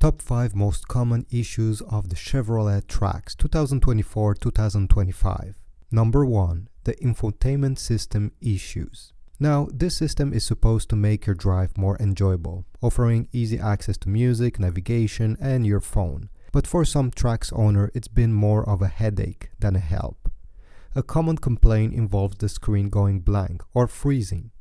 Top 5 most common issues of the Chevrolet Trax 2024-2025. Number 1. The infotainment system issues. Now, this system is supposed to make your drive more enjoyable, offering easy access to music, navigation, and your phone. But for some Trax owner, it's been more of a headache than a help. A common complaint involves the screen going blank or freezing.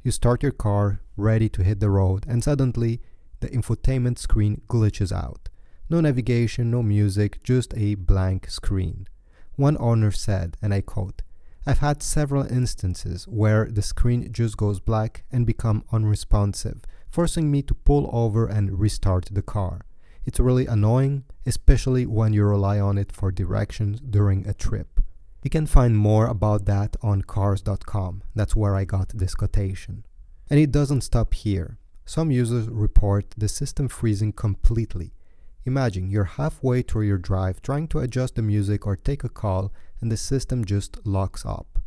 You start your car, ready to hit the road, and suddenly, the infotainment screen glitches out. No navigation, no music, just a blank screen. One owner said, and I quote, "I've had several instances where the screen just goes black and become unresponsive, forcing me to pull over and restart the car. It's really annoying, especially when you rely on it for directions during a trip." You can find more about that on cars.com. That's where I got this quotation. And it doesn't stop here. Some users report the system freezing completely. Imagine you're halfway through your drive trying to adjust the music or take a call and the system just locks up.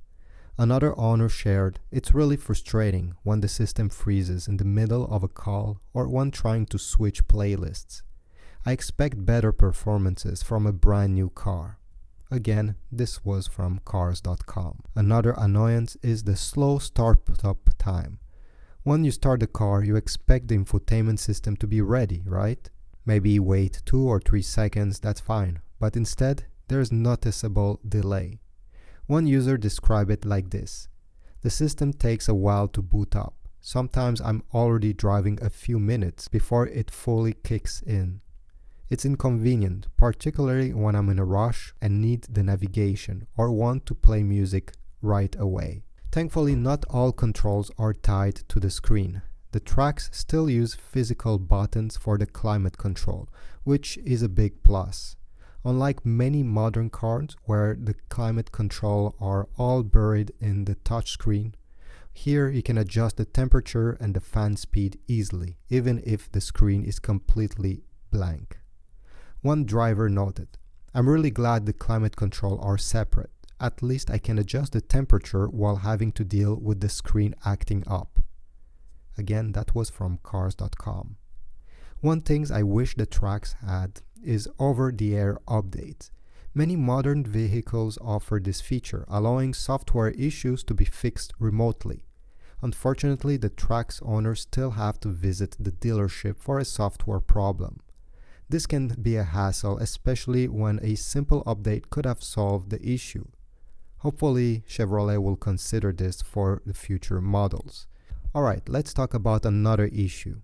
Another owner shared, "It's really frustrating when the system freezes in the middle of a call or when trying to switch playlists. I expect better performances from a brand new car." Again, this was from cars.com. Another annoyance is the slow start-up time. When you start the car, you expect the infotainment system to be ready, right? Maybe wait 2 or 3 seconds, that's fine. But instead, there's noticeable delay. One user described it like this: "The system takes a while to boot up. Sometimes I'm already driving a few minutes before it fully kicks in. It's inconvenient, particularly when I'm in a rush and need the navigation or want to play music right away." Thankfully, not all controls are tied to the screen. The Trax still use physical buttons for the climate control, which is a big plus. Unlike many modern cars where the climate control are all buried in the touchscreen, here you can adjust the temperature and the fan speed easily, even if the screen is completely blank. One driver noted, "I'm really glad the climate control are separate. At least I can adjust the temperature while having to deal with the screen acting up." Again, that was from cars.com. One thing I wish the Trax had is over-the-air updates. Many modern vehicles offer this feature, allowing software issues to be fixed remotely. Unfortunately, the Trax owners still have to visit the dealership for a software problem. This can be a hassle, especially when a simple update could have solved the issue. Hopefully, Chevrolet will consider this for the future models. Alright, let's talk about another issue: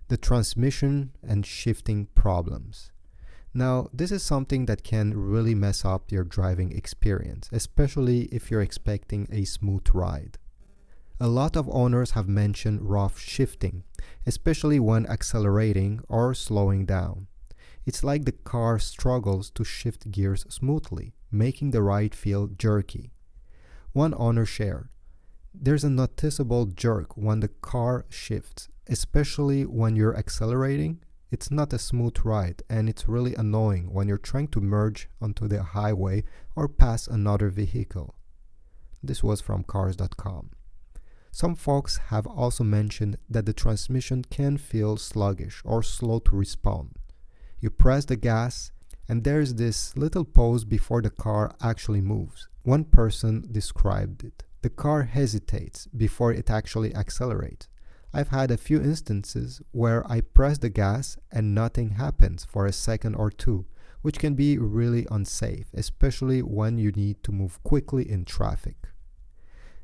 the transmission and shifting problems. Now, this is something that can really mess up your driving experience, especially if you're expecting a smooth ride. A lot of owners have mentioned rough shifting, especially when accelerating or slowing down. It's like the car struggles to shift gears smoothly, making the ride feel jerky. One owner shared, "There's a noticeable jerk when the car shifts, especially when you're accelerating. It's not a smooth ride, and it's really annoying when you're trying to merge onto the highway or pass another vehicle." This was from cars.com. Some folks have also mentioned that the transmission can feel sluggish or slow to respond. You press the gas, and there's this little pause before the car actually moves. One person described it: "The car hesitates before it actually accelerates. I've had a few instances where I press the gas and nothing happens for a second or two, which can be really unsafe, especially when you need to move quickly in traffic."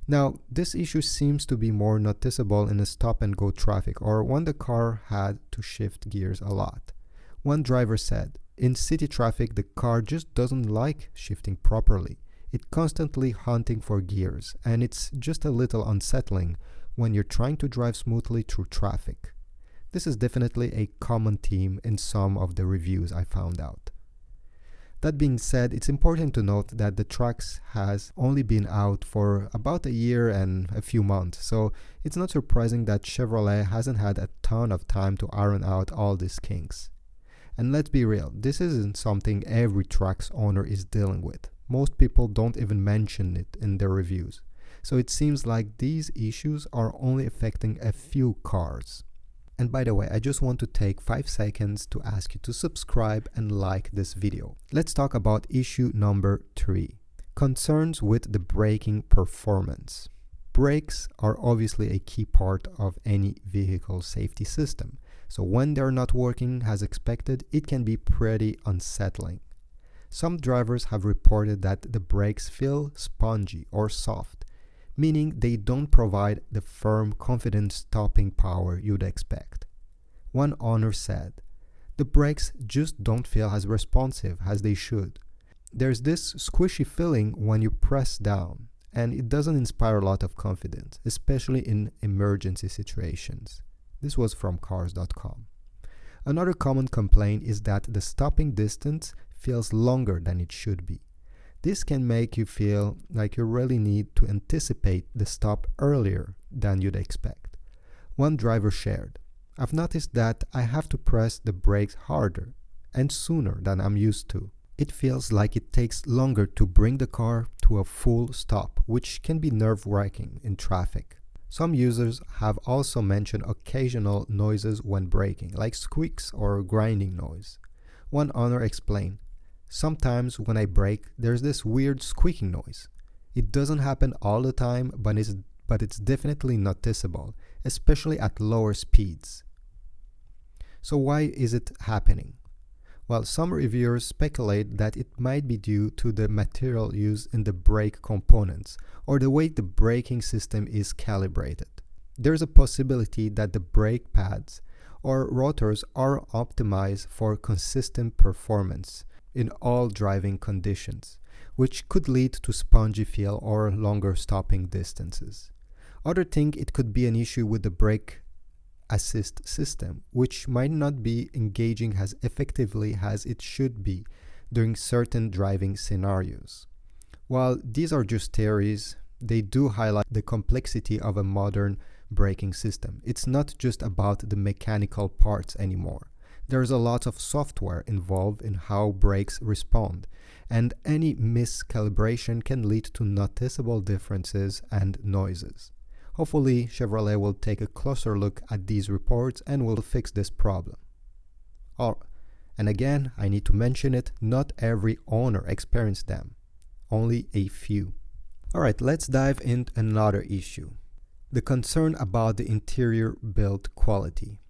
Now, this issue seems to be more noticeable in a stop-and-go traffic or when the car had to shift gears a lot. One driver said, "In city traffic, the car just doesn't like shifting properly. It's constantly hunting for gears, and it's just a little unsettling when you're trying to drive smoothly through traffic." This is definitely a common theme in some of the reviews I found out. That being said, it's important to note that the Trax has only been out for about a year and a few months, so it's not surprising that Chevrolet hasn't had a ton of time to iron out all these kinks. And let's be real, this isn't something every Trax owner is dealing with. Most people don't even mention it in their reviews. So it seems like these issues are only affecting a few cars. And by the way, I just want to take 5 seconds to ask you to subscribe and like this video. Let's talk about issue number 3. Concerns with the braking performance. Brakes are obviously a key part of any vehicle safety system. So when they're not working as expected, it can be pretty unsettling. Some drivers have reported that the brakes feel spongy or soft, meaning they don't provide the firm, confident stopping power you'd expect. One owner said, "The brakes just don't feel as responsive as they should. There's this squishy feeling when you press down, and it doesn't inspire a lot of confidence, especially in emergency situations." This was from cars.com. Another common complaint is that the stopping distance feels longer than it should be. This can make you feel like you really need to anticipate the stop earlier than you'd expect. One driver shared, "I've noticed that I have to press the brakes harder and sooner than I'm used to. It feels like it takes longer to bring the car to a full stop, which can be nerve-wracking in traffic." Some users have also mentioned occasional noises when braking, like squeaks or grinding noise. One owner explained, "Sometimes when I brake, there's this weird squeaking noise. It doesn't happen all the time, but it's definitely noticeable, especially at lower speeds." So why is it happening? Well, some reviewers speculate that it might be due to the material used in the brake components or the way the braking system is calibrated. There's a possibility that the brake pads or rotors are optimized for consistent performance in all driving conditions, which could lead to spongy feel or longer stopping distances. Others think it could be an issue with the brake assist system, which might not be engaging as effectively as it should be during certain driving scenarios. While these are just theories, they do highlight the complexity of a modern braking system. It's not just about the mechanical parts anymore. There's a lot of software involved in how brakes respond, and any miscalibration can lead to noticeable differences and noises. Hopefully, Chevrolet will take a closer look at these reports and will fix this problem. And again, I need to mention it, not every owner experienced them, only a few. Alright, let's dive into another issue. The concern about the interior build quality.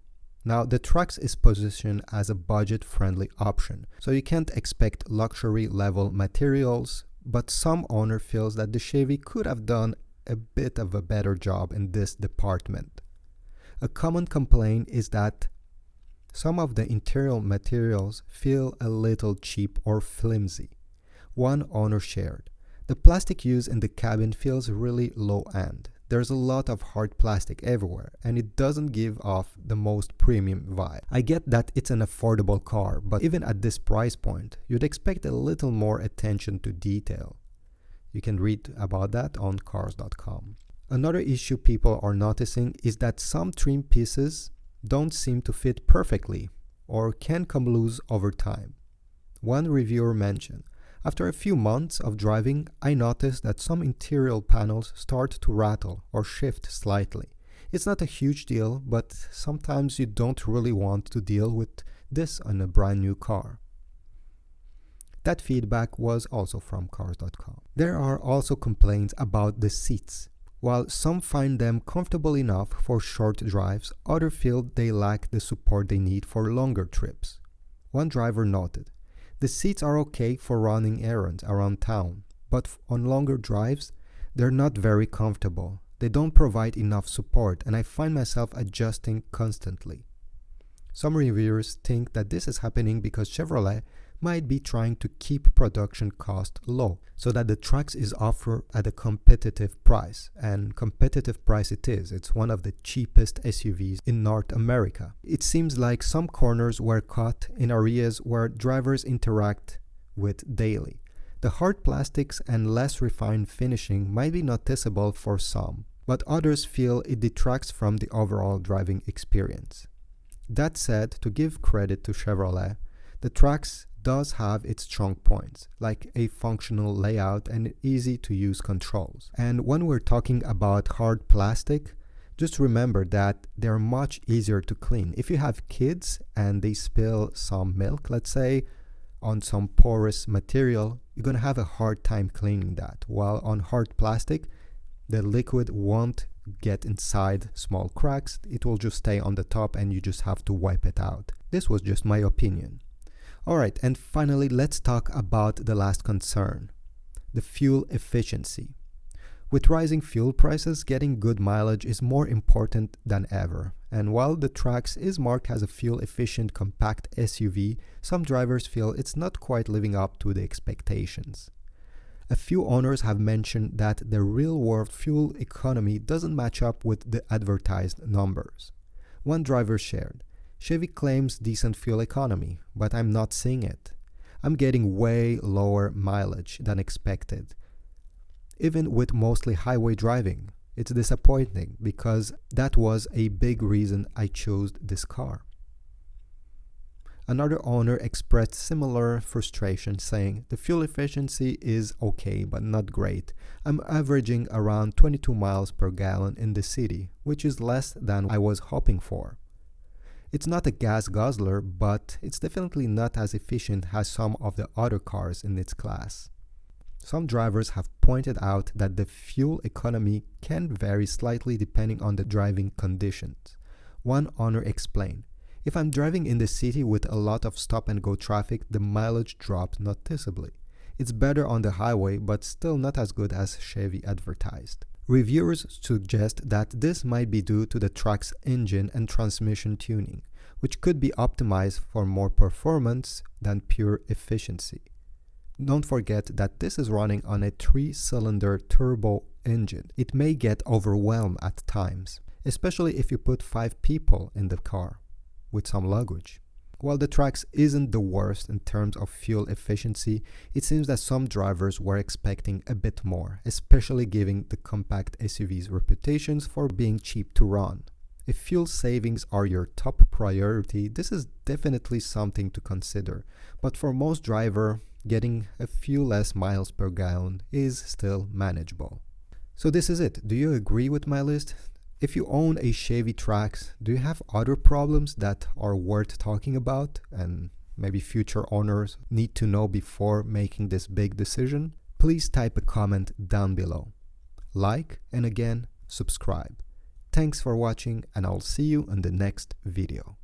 Now, the Trax is positioned as a budget-friendly option, so you can't expect luxury-level materials, but some owner feels that the Chevy could have done a bit of a better job in this department. A common complaint is that some of the interior materials feel a little cheap or flimsy. One owner shared, "The plastic used in the cabin feels really low-end. There's a lot of hard plastic everywhere, and it doesn't give off the most premium vibe. I get that it's an affordable car, but even at this price point, you'd expect a little more attention to detail." You can read about that on cars.com. Another issue people are noticing is that some trim pieces don't seem to fit perfectly or can come loose over time. One reviewer mentioned, "After a few months of driving, I noticed that some interior panels start to rattle or shift slightly. It's not a huge deal, but sometimes you don't really want to deal with this on a brand new car." That feedback was also from cars.com. There are also complaints about the seats. While some find them comfortable enough for short drives, others feel they lack the support they need for longer trips. One driver noted, "The seats are okay for running errands around town, but on longer drives, they're not very comfortable. They don't provide enough support, and I find myself adjusting constantly." Some reviewers think that this is happening because Chevrolet might be trying to keep production costs low so that the Trax is offered at a competitive price. And competitive price it is. It's one of the cheapest SUVs in North America. It seems like some corners were cut in areas where drivers interact with daily. The hard plastics and less refined finishing might be noticeable for some, but others feel it detracts from the overall driving experience. That said, to give credit to Chevrolet, the Trax does have its strong points, like a functional layout and easy-to-use controls. And when we're talking about hard plastic, Just remember that they're much easier to clean. If you have kids and they spill some milk, let's say, on some porous material, you're going to have a hard time cleaning that. While on hard plastic, the liquid won't get inside small cracks. It will just stay on the top and you just have to wipe it out. This was just my opinion. Alright, and finally, let's talk about the last concern, the fuel efficiency. With rising fuel prices, getting good mileage is more important than ever. And while the Trax is marked as a fuel-efficient compact SUV, some drivers feel it's not quite living up to the expectations. A few owners have mentioned that the real-world fuel economy doesn't match up with the advertised numbers. One driver shared, "Chevy claims decent fuel economy, but I'm not seeing it. I'm getting way lower mileage than expected. Even with mostly highway driving, it's disappointing because that was a big reason I chose this car." Another owner expressed similar frustration, saying, "The fuel efficiency is okay, but not great. I'm averaging around 22 miles per gallon in the city, which is less than I was hoping for. It's not a gas guzzler, but it's definitely not as efficient as some of the other cars in its class." Some drivers have pointed out that the fuel economy can vary slightly depending on the driving conditions. One owner explained, "If I'm driving in the city with a lot of stop-and-go traffic, the mileage drops noticeably. It's better on the highway, but still not as good as Chevy advertised." Reviewers suggest that this might be due to the Trax engine and transmission tuning, which could be optimized for more performance than pure efficiency. Don't forget that this is running on a 3-cylinder turbo engine. It may get overwhelmed at times, especially if you put 5 people in the car with some luggage. While the Trax isn't the worst in terms of fuel efficiency, it seems that some drivers were expecting a bit more, especially given the compact SUV's reputations for being cheap to run. If fuel savings are your top priority, this is definitely something to consider. But for most drivers, getting a few less miles per gallon is still manageable. So this is it. Do you agree with my list? If you own a Chevy Trax, do you have other problems that are worth talking about and maybe future owners need to know before making this big decision? Please type a comment down below. Like and again, subscribe. Thanks for watching and I'll see you in the next video.